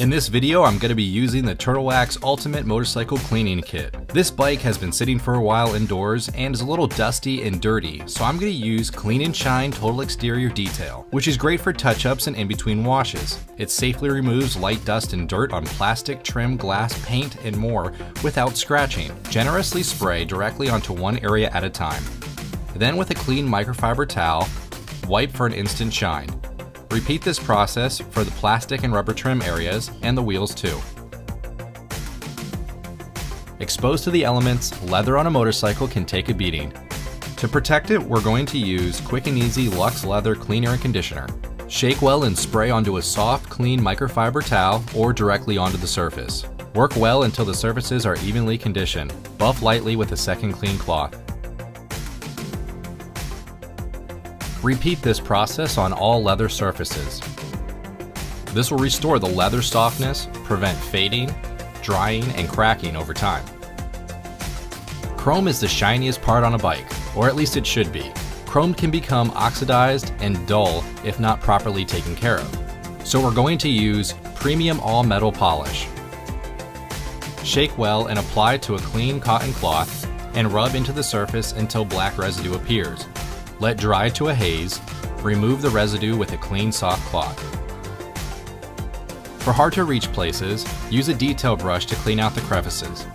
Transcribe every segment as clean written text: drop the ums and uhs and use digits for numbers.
In this video, I'm going to be using the Turtle Wax Ultimate Motorcycle Cleaning Kit. This bike has been sitting for a while indoors and is a little dusty and dirty, so I'm going to use Clean and Shine Total Exterior Detail, which is great for touch-ups and in-between washes. It safely removes light dust and dirt on plastic, trim, glass, paint, and more without scratching. Generously spray directly onto one area at a time. Then with a clean microfiber towel, wipe for an instant shine. Repeat this process for the plastic and rubber trim areas and the wheels too. Exposed to the elements, leather on a motorcycle can take a beating. To protect it, we're going to use Quick and Easy Luxe Leather Cleaner and Conditioner. Shake well and spray onto a soft, clean microfiber towel or directly onto the surface. Work well until the surfaces are evenly conditioned. Buff lightly with a second clean cloth. Repeat this process on all leather surfaces. This will restore the leather softness, prevent fading, drying, and cracking over time. Chrome is the shiniest part on a bike, or at least it should be. Chrome can become oxidized and dull if not properly taken care of. So we're going to use premium all metal polish. Shake well and apply to a clean cotton cloth and rub into the surface until black residue appears. Let dry to a haze. Remove the residue with a clean, soft cloth. For hard to reach places, use a detail brush to clean out the crevices.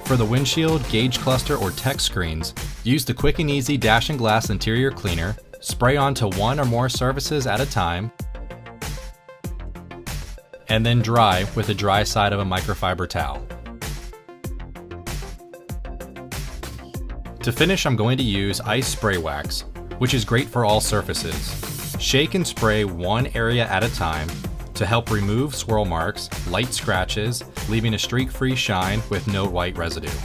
For the windshield, gauge cluster, or tech screens, use the Quick and Easy Dash and Glass Interior Cleaner. Spray onto one or more surfaces at a time, and then dry with the dry side of a microfiber towel. To finish, I'm going to use ice spray wax, which is great for all surfaces. Shake and spray one area at a time to help remove swirl marks, light scratches, leaving a streak-free shine with no white residue.